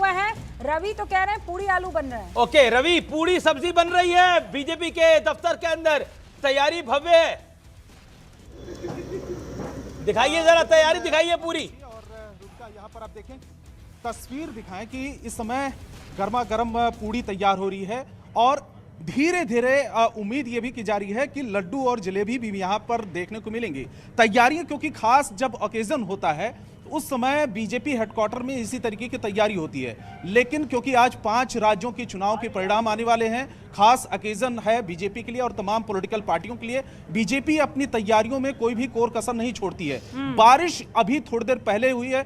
हुए हैं। रवि तो कह रहे हैं पूरी आलू बन रहे हैं। ओके रवि, पूरी सब्जी बन रही है बीजेपी के दफ्तर के अंदर, तैयारी भव्य है। दिखाइए जरा, तैयारी दिखाइए पूरी। और यहाँ पर आप देखें, तस्वीर दिखाएं कि इस समय गर्मा गर्म पूड़ी तैयार हो रही है और धीरे धीरे उम्मीद ये भी की जा रही है कि लड्डू और जलेबी भी यहाँ पर देखने को मिलेंगी। तैयारियां, क्योंकि खास जब ओकेजन होता है उस समय बीजेपी हेडक्वार्टर में इसी तरीके की तैयारी होती है, लेकिन क्योंकि आज 5 राज्यों के चुनाव के परिणाम आने वाले हैं, खास ओकेजन है बीजेपी के लिए और तमाम पॉलिटिकल पार्टियों के लिए, बीजेपी अपनी तैयारियों में कोई भी कोर कसर नहीं छोड़ती है। बारिश अभी थोड़ी देर पहले हुई है,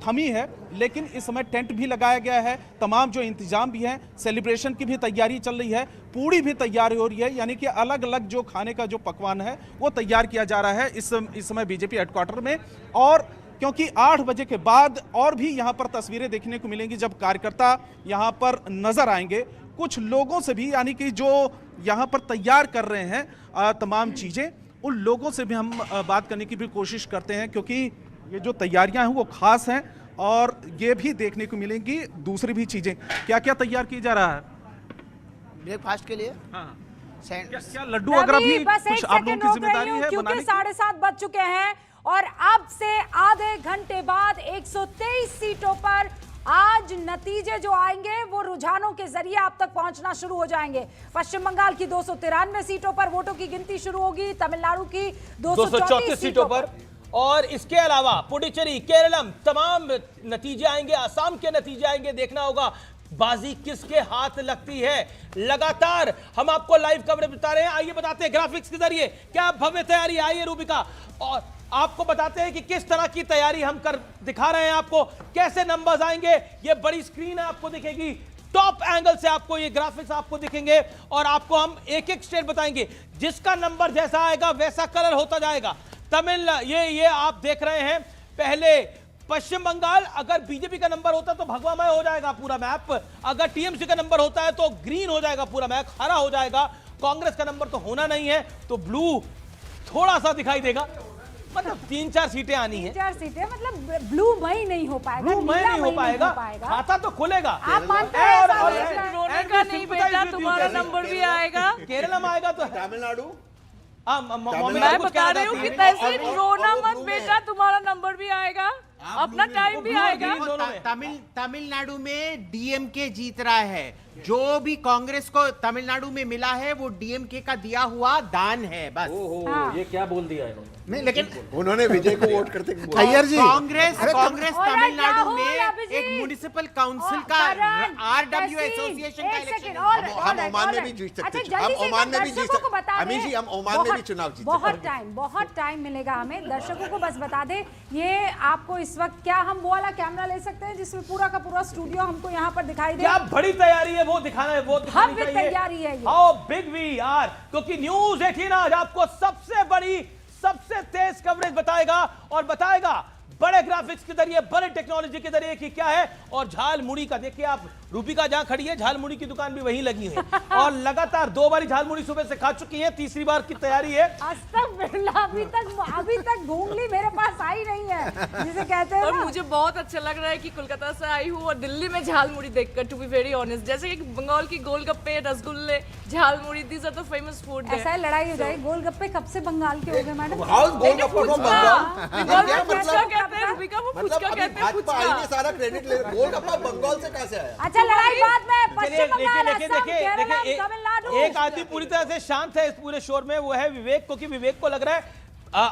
थमी है, लेकिन इस समय टेंट भी लगाया गया है, तमाम जो इंतजाम भी हैं, सेलिब्रेशन की भी तैयारी चल रही है, पूड़ी भी तैयार हो रही है, यानी कि अलग अलग जो खाने का जो पकवान है वो तैयार किया जा रहा है इस समय बीजेपी हेडक्वार्टर में। और क्योंकि 8 बजे के बाद और भी यहाँ पर तस्वीरें देखने को मिलेंगी जब कार्यकर्ता यहाँ पर नजर आएंगे, कुछ लोगों से भी, यानी कि जो यहाँ पर तैयार कर रहे हैं तमाम चीजें, उन लोगों से भी हम बात करने की भी कोशिश करते हैं, क्योंकि ये जो तैयारियां हैं वो खास हैं और ये भी देखने को मिलेंगी दूसरी भी चीजें। क्या क्या तैयार किया जा रहा है ब्रेकफास्ट के लिए? हाँ। क्या क्या लड्डू वगैरह भी बस कुछ आप लोगों की जिम्मेदारी है क्योंकि बनाने की? 7:30 बज चुके हैं और अब से आधे घंटे बाद 123 सीटों पर आज नतीजे जो आएंगे वो रुझानों के जरिए आप तक पहुंचना शुरू हो जाएंगे। पश्चिम बंगाल की 293 सीटों पर वोटों की गिनती शुरू होगी, तमिलनाडु की 234 सीटों पर, और इसके अलावा पुडुचेरी, केरलम, तमाम नतीजे आएंगे, असम के नतीजे आएंगे। देखना होगा बाजी किसके हाथ लगती है। लगातार हम आपको लाइव कवरेज बता रहे हैं। आइए बताते हैं ग्राफिक्स के जरिए क्या भव्य तैयारी। आइए रूबिका, और आपको बताते हैं कि किस तरह की तैयारी हम कर दिखा रहे हैं आपको, कैसे नंबर्स आएंगे। ये बड़ी स्क्रीन आपको दिखेगी, टॉप एंगल से आपको ये ग्राफिक्स आपको दिखेंगे और आपको हम एक एक स्टेट बताएंगे, जिसका नंबर जैसा आएगा वैसा कलर होता जाएगा। ये आप देख रहे हैं। पहले पश्चिम बंगाल, अगर बीजेपी का नंबर होता तो भगवामय हो जाएगा पूरा मैप, अगर टीएमसी का नंबर होता है तो ग्रीन हो जाएगा पूरा मैप, हरा हो जाएगा। कांग्रेस का नंबर तो होना नहीं है तो ब्लू थोड़ा सा दिखाई देगा, मतलब 3-4 सीटें आनी है। 3-4 सीटें, मतलब ब्लू मई नहीं हो पाएगा, ब्लू मई नहीं हो पाएगा, खाता तो खुलेगा। आप मानते हैं रोने का नहीं बेटा, तुम्हारा नंबर भी आएगा। केरल में आएगा तो तमिलनाडु, मैं बता रही हूँ कि तहसीन रोना मत बेटा, तुम्हारा नंबर भी आएगा, अपना टाइम भी आएगा। तमिलनाडु में डीएमके जीत रहा है। जो भी कांग्रेस को तमिलनाडु में मिला है वो डीएमके का दिया हुआ दान है, बस। ये क्या बोल दिया है नहीं, लेकिन उन्होंने विजय को वोट करते खैर जी, कांग्रेस तमिलनाडु में एक म्युनिसिपल काउंसिल का आरडब्ल्यू एसोसिएशन का इलेक्शन, हम ओमान में भी जीत सकते हैं। हम ओमान में भी जीत सकते हैं अमीन जी, हम ओमान में भी चुनाव जीत सकते हैं। बहुत टाइम मिलेगा हमें। दर्शकों को बस बता दे, ये आपको इस वक्त क्या हम वो वाला कैमरा ले सकते हैं जिसमें पूरा का पूरा स्टूडियो हमको यहाँ पर दिखाई दे? क्या बड़ी तैयारी है वो दिखाना है, वो दिखानी चाहिए। तैयारी है ये। हाउ बिग वी आर, क्योंकि न्यूज़ 18 आज आपको सबसे बड़ी, सबसे तेज कवरेज बताएगा और बताएगा बड़े ग्राफिक्स के जरिए, बड़े टेक्नोलॉजी के जरिए कि क्या है। और झाल मुड़ी का देखिए आप, रूबिका जहां खड़ी है झाल मुड़ी की दुकान भी वहीं लगी है और लगातार 2 बारी झाल मुड़ी सुबह से खा चुकी है, तीसरी बार की तैयारी है। अभी तक घूंगली मेरे पास आई नहीं है, जिसे कहते हैं। और मुझे बहुत अच्छा लग रहा है कि कोलकाता से आई हूँ और दिल्ली में झाल मुड़ी देखकर, टू बी वेरी ऑनेस्ट, जैसे कि बंगाल की गोलगप्पे, rasgulle, jhal muri, these are the famous food. ऐसा है, लड़ाई हो जाएगी। गोलगप्पे कब से बंगाल के हो गए मैडम? सारा क्रेडिट ले, गोलगप्पा बंगाल से कहां से आया? अच्छा, लड़ाई बाद में। पश्चिम बंगाल, देखिए तमिलनाडु। एक आदमी पूरी तरह से शांत है इस पूरे शोर में, वो है विवेक, क्योंकि विवेक को लग रहा है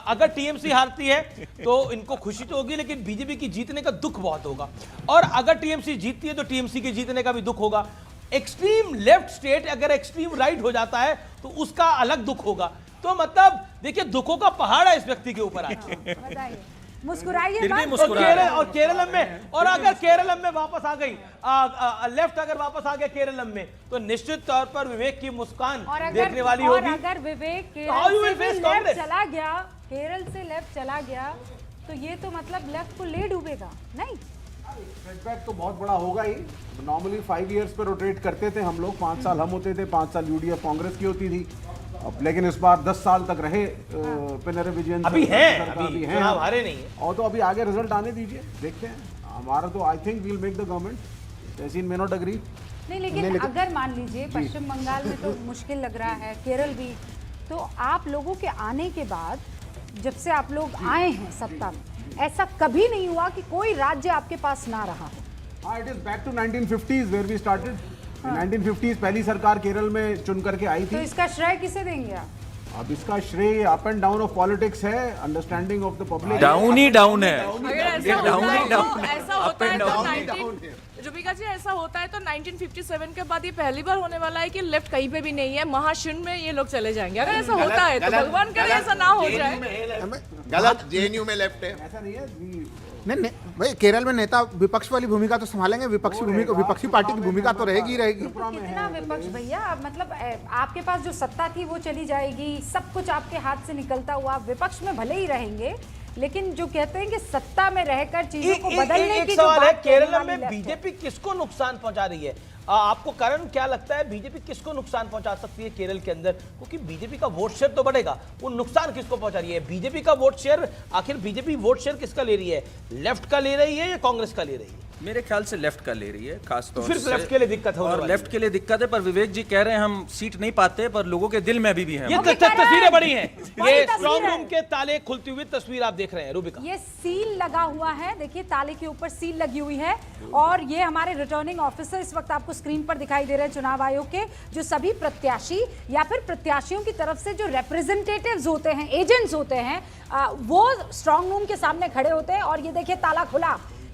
अगर टीएमसी हारती है तो इनको खुशी तो होगी, लेकिन बीजेपी की जीतने का दुख बहुत होगा, और अगर टीएमसी जीतती है तो टीएमसी के जीतने का भी दुख होगा। एक्सट्रीम लेफ्ट स्टेट अगर एक्सट्रीम राइट हो जाता है तो उसका अलग दुख होगा। तो मतलब देखिए, दुखों का पहाड़ है इस व्यक्ति के ऊपर आज। मुस्कुराइए और केरलम में, और अगर केरलम में वापस आ गई लेफ्ट, अगर वापस आ गया केरलम में, तो निश्चित तौर पर विवेक की मुस्कान देखने वाली होगी। अगर विवेक केरल से लेफ्ट चला गया तो ये तो मतलब लेफ्ट को ले डूबेगा नहीं? सेटबैक तो बहुत बड़ा होगा ही। नॉर्मली 5 इयर्स पे रोटेट करते थे हम लोग, 5 साल हम होते थे, 5 साल यूडीएफ कांग्रेस की होती थी। अब लेकिन इस बार 10 साल तक रहे पिनराई विजयन, अभी हैं, अभी चुनाव हारे नहीं है। और तो अभी आगे रिजल्ट आने दीजिए, देखते हैं। हमारा तो I think we'll make the government, Tahseen may not agree. नहीं, लेकिन अगर मान लीजिए पश्चिम बंगाल में तो मुश्किल लग रहा है, केरल भी, तो आप लोगों के आने के बाद, जब से आप लोग आए हैं सत्ता में, ऐसा कभी नहीं हुआ कि कोई राज्य आपके पास ना रहा हो। It is back to 1950s where we started. 1950s पहली सरकार केरल में चुन करके आई तो थी। इसका श्रेय किसे देंगे आप? अब इसका श्रेय up and down of politics है, understanding of the public. Down ही डाउन है। अगर ऐसा होता है तो रुबिका जी, ऐसा होता है तो 1957 के बाद ये पहली बार होने वाला है कि लेफ्ट कहीं पे भी नहीं है, महाशून्य में ये लोग चले जाएंगे। अगर ऐसा होता है तो भगवान करे ऐसा ना हो जाए। गलत, जेएनयू में लेफ्ट है। ऐसा नहीं है। नहीं भाई, केरल में नेता विपक्ष वाली भूमिका तो संभालेंगे, विपक्षी पार्टी की भूमिका तो रहेगी ही रहेगी। कितना विपक्ष भैया, मतलब आपके पास जो सत्ता थी वो चली जाएगी, सब कुछ आपके हाथ से निकलता हुआ, विपक्ष में भले ही रहेंगे, लेकिन जो कहते हैं कि सत्ता में रहकर चीजों को बदलने की सवाल है, केरल में बीजेपी किसको नुकसान पहुंचा रही है? आपको कारण क्या लगता है, बीजेपी किसको नुकसान पहुंचा सकती है केरल के अंदर? क्योंकि बीजेपी का वोट शेयर तो बढ़ेगा, वो नुकसान किसको पहुंचा रही है? बीजेपी का वोट शेयर, आखिर बीजेपी वोट शेयर किसका ले रही है? लेफ्ट का ले रही है या कांग्रेस का ले रही है? मेरे ख्याल से लेफ्ट का ले रही है खास तौर फिर से। लेफ्ट के लिए दिक्कत हो और लेफ्ट के लिए दिक्कत है, पर विवेक जी कह रहे हैं हम सीट नहीं पाते, पर लोगों के दिल में अभी भी हैं। ये तस्वीरें बड़ी हैं, ये स्ट्रॉन्ग रूम के ताले खुलती हुई तस्वीर आप देख रहे हैं रूबिका। ये सील लगा हुआ है, देखिए ताले के ऊपर सील लगी हुई है, और ये हमारे रिटर्निंग ऑफिसर इस वक्त आपको स्क्रीन पर दिखाई दे रहे हैं, चुनाव आयोग के, जो सभी प्रत्याशी या फिर प्रत्याशियों की तरफ से जो रिप्रेजेंटेटिव्स होते हैं, एजेंट्स होते हैं, वो स्ट्रॉन्ग रूम के सामने खड़े होते हैं। और ये देखिए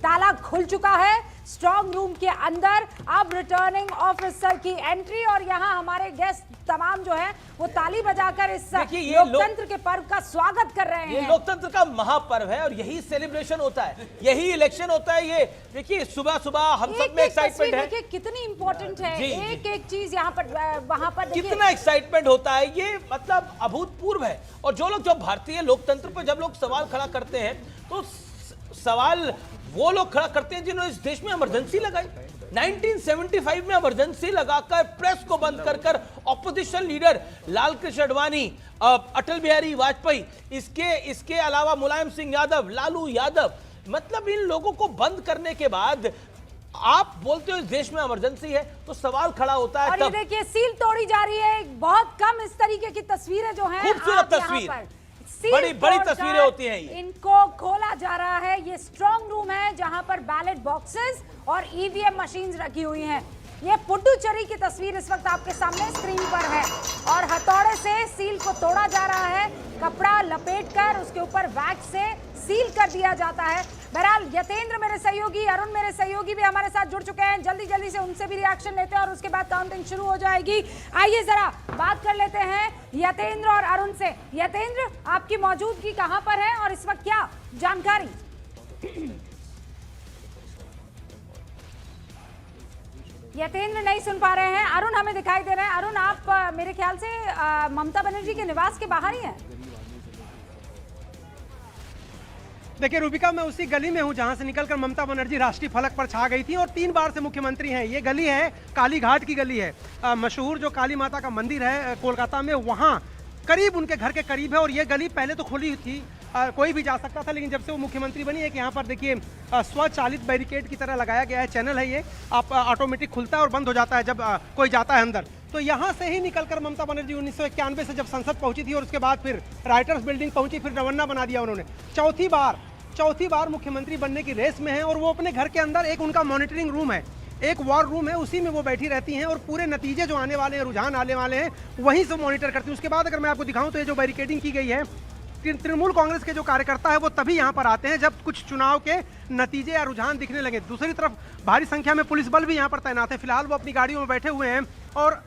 ताला खुल चुका है स्ट्रॉन्ग रूम के अंदर। अब रिटर्निंग ऑफिसर की एंट्री, और यहाँ हमारे गेस्ट तमाम जो है वो ताली बजाकर इस लोकतंत्र के पर्व का स्वागत कर रहे हैं। ये लोकतंत्र का महापर्व है और यही सेलिब्रेशन होता है, यही इलेक्शन होता है। ये देखिए सुबह सुबह हम सब में एक्साइटमेंट है, देखिए कितनी इंपॉर्टेंट है, एक एक चीज यहाँ पर वहां पर कितना एक्साइटमेंट होता है, ये मतलब अभूतपूर्व है। और जो लोग, जब भारतीय लोकतंत्र पर जब लोग सवाल खड़ा करते हैं, तो सवाल वो लोग खड़ा करते हैं जिन्होंने इस देश में इमरजेंसी लगाई। 1975 में इमरजेंसी लगाकर, प्रेस को बंद कर ऑपोजिशन लीडर लाल कृष्ण आडवाणी, अटल बिहारी वाजपेयी, इसके अलावा मुलायम सिंह यादव, लालू यादव, मतलब इन लोगों को बंद करने के बाद आप बोलते हो इस देश में इमरजेंसी है, तो सवाल खड़ा होता है। और ये देखिए सील तोड़ी जा रही है, बहुत कम इस तरीके की तस्वीरें जो हैं, खूबसूरत तस्वीर, बड़ी तस्वीरें होती हैं ये। इनको खोला जा रहा है। ये स्ट्रॉन्ग रूम है जहां पर बैलेट बॉक्सेस और ईवीएम मशीन्स रखी हुई हैं। ये पुडुचेरी की तस्वीर इस वक्त आपके सामने स्क्रीन पर है, और हथौड़े से सील को तोड़ा जा रहा है, कपड़ा लपेटकर उसके ऊपर वैक्स से सील कर दिया जाता है। बहरहाल यतेंद्र मेरे सहयोगी, अरुण मेरे सहयोगी भी हमारे साथ जुड़ चुके हैं, जल्दी से उनसे भी रिएक्शन लेते हैं और उसके बाद काउंटिंग शुरू हो जाएगी। आइए जरा बात कर लेते हैं यतेंद्र और अरुण से। यतेंद्र, आपकी मौजूदगी कहां पर है और इस वक्त क्या जानकारी? यतेंद्र नहीं सुन पा रहे हैं, अरुण हमें दिखाई दे रहे हैं। अरुण, आप मेरे ख्याल से ममता बनर्जी के निवास के बाहर ही हैं। देखिए रूबिका, मैं उसी गली में हूं जहां से निकलकर ममता बनर्जी राष्ट्रीय फलक पर छा गई थी और 3 बार से मुख्यमंत्री हैं। ये गली है काली घाट की गली है, मशहूर जो काली माता का मंदिर है कोलकाता में, वहां करीब उनके घर के करीब है। और ये गली पहले तो खुली थी, कोई भी जा सकता था, लेकिन जब से वो मुख्यमंत्री बनी है कि यहाँ पर देखिए स्वचालित बैरिकेड की तरह लगाया गया है, चैनल है ये, आप ऑटोमेटिक खुलता है और बंद हो जाता है जब कोई जाता है अंदर। तो यहाँ से ही निकलकर ममता बनर्जी 1991 से जब संसद पहुंची थी और उसके बाद फिर राइटर्स बिल्डिंग पहुंची, फिर रवन्ना बना दिया उन्होंने। चौथी बार मुख्यमंत्री बनने की रेस में है, और वो अपने घर के अंदर एक उनका मॉनिटरिंग रूम है, एक वॉर रूम है, उसी में वो बैठी रहती हैं और पूरे नतीजे जो आने वाले हैं, रुझान आने वाले हैं, वहीं से मॉनिटर करती हैं। उसके बाद अगर मैं आपको दिखाऊं तो ये जो बैरिकेडिंग की गई है, तृणमूल कांग्रेस के जो कार्यकर्ता है वो तभी यहाँ पर आते हैं जब कुछ चुनाव के नतीजे या रुझान दिखने लगे। दूसरी तरफ भारी संख्या में पुलिस बल भी यहाँ पर तैनात है। फिलहाल वो अपनी गाड़ियों में बैठे हुए हैं और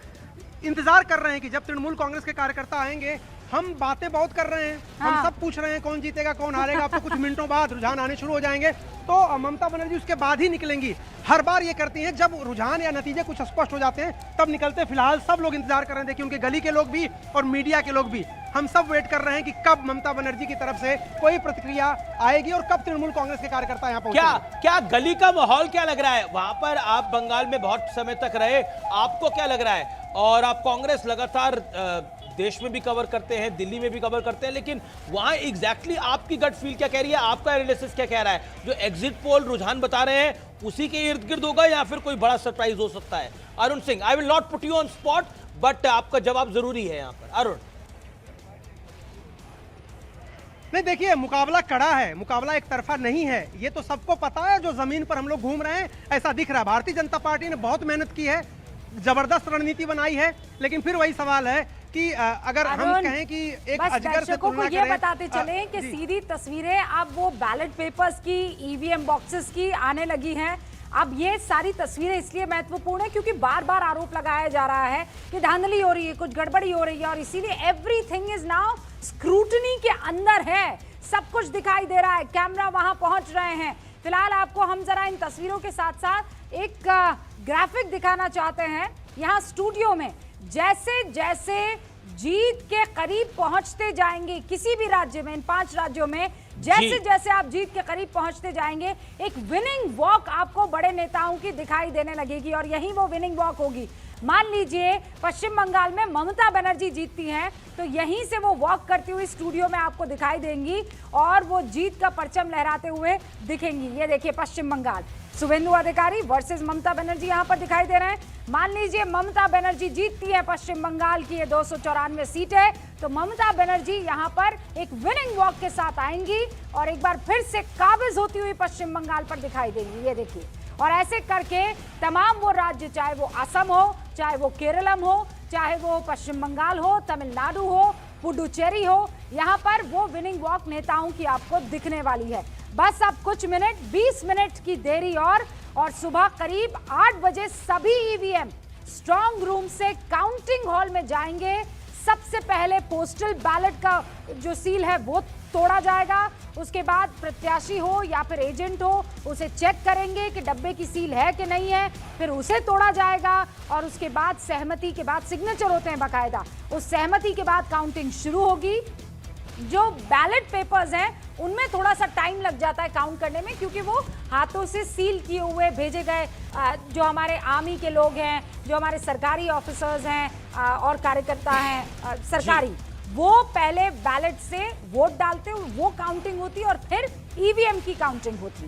इंतजार कर रहे हैं कि जब तृणमूल कांग्रेस के कार्यकर्ता आएंगे। हम बातें बहुत कर रहे हैं, हम सब पूछ रहे हैं कौन जीतेगा कौन हारेगा, अब तो कुछ मिनटों बाद रुझान आने शुरू हो जाएंगे, तो ममता बनर्जी उसके बाद ही निकलेंगी। हर बार ये करती हैं, जब रुझान या नतीजे कुछ स्पष्ट हो जाते हैं तब निकलते हैं। फिलहाल सब लोग इंतजार कर रहे हैं, देखिए उनके गली के लोग भी और मीडिया के लोग भी, हम सब वेट कर रहे हैं कि कब ममता बनर्जी की तरफ से कोई प्रतिक्रिया आएगी और कब तृणमूल कांग्रेस के कार्यकर्ता यहाँ पहुंचेंगे। क्या गली का माहौल क्या लग रहा है वहां पर? आप बंगाल में बहुत समय तक रहे, आपको क्या लग रहा है? और आप कांग्रेस लगातार देश में भी कवर करते हैं, दिल्ली में भी कवर करते हैं, लेकिन वहां एग्जैक्टली आपकी गट फील क्या कह रही है, आपका एनालिसिस क्या कह रहा है? जो एग्जिट पोल रुझान बता रहे हैं उसी के इर्द गिर्द होगा या फिर कोई बड़ा सरप्राइज हो सकता है? Arun Singh, I will not put you on spot, but आपका जवाब जरूरी है यहां पर। अरुण। नहीं, देखिए, मुकाबला कड़ा है, मुकाबला एक तरफा नहीं है, ये तो सबको पता है। जो जमीन पर हम लोग घूम रहे हैं ऐसा दिख रहा है। भारतीय जनता पार्टी ने बहुत मेहनत की है, जबरदस्त रणनीति बनाई है, लेकिन फिर वही सवाल है कि अगर हम कहें कि एक अजगर से तुलना ये बताते चले कि सीधी तस्वीरें अब वो बैलेट पेपर्स की, ईवीएम बॉक्सेस की आने लगी हैं। अब ये सारी तस्वीरें इसलिए महत्वपूर्ण है क्योंकि बार बार आरोप लगाया जा रहा है कि धांधली हो रही है, कुछ गड़बड़ी हो रही है, और इसीलिए एवरीथिंग इज नाउ स्क्रूटनी के अंदर है। सब कुछ दिखाई दे रहा है, कैमरा वहां पहुंच रहे हैं। फिलहाल आपको हम जरा इन तस्वीरों के साथ साथ एक ग्राफिक दिखाना चाहते हैं। यहाँ स्टूडियो में जैसे जैसे जीत के करीब पहुंचते जाएंगे किसी भी राज्य में, इन 5 राज्यों में जैसे जैसे आप जीत के करीब पहुंचते जाएंगे, एक विनिंग वॉक आपको बड़े नेताओं की दिखाई देने लगेगी, और यही वो विनिंग वॉक होगी। मान लीजिए पश्चिम बंगाल में ममता बनर्जी जीतती हैं, तो यहीं से वो वॉक करती हुई स्टूडियो में आपको दिखाई देंगी और वो जीत का परचम लहराते हुए दिखेंगी। ये देखिए पश्चिम बंगाल, शुभेंदु अधिकारी वर्सेस ममता बनर्जी यहाँ पर दिखाई दे रहे हैं। मान लीजिए ममता बनर्जी जीतती है पश्चिम बंगाल की ये 294 सीट है, तो ममता बनर्जी यहाँ पर एक विनिंग वॉक के साथ आएंगी और एक बार फिर से काबिज होती हुई पश्चिम बंगाल पर दिखाई देंगी। ये देखिए, और ऐसे करके तमाम वो राज्य, चाहे वो असम हो, चाहे वो केरलम हो, चाहे वो पश्चिम बंगाल हो, तमिलनाडु हो, पुडुचेरी हो, यहाँ पर वो विनिंग वॉक नेताओं की आपको दिखने वाली है। बस अब कुछ मिनट, 20 मिनट की देरी और सुबह करीब 8 बजे सभी ईवीएम स्ट्रांग रूम से काउंटिंग हॉल में जाएंगे। सबसे पहले पोस्टल बैलेट का जो सील है वो तोड़ा जाएगा, उसके बाद प्रत्याशी हो या फिर एजेंट हो उसे चेक करेंगे कि डब्बे की सील है कि नहीं है, फिर उसे तोड़ा जाएगा और उसके बाद सहमति के बाद, सिग्नेचर होते हैं बाकायदा, उस सहमति के बाद काउंटिंग शुरू होगी। जो बैलेट पेपर्स हैं उनमें थोड़ा सा टाइम लग जाता है काउंट करने में, क्योंकि वो हाथों से सील किए हुए भेजे गए, जो हमारे आर्मी के लोग हैं, जो हमारे सरकारी ऑफिसर्स हैं और कार्यकर्ता हैं सरकारी, वो पहले बैलेट से वोट डालते हैं, वो काउंटिंग होती है और फिर ईवीएम की काउंटिंग होती है।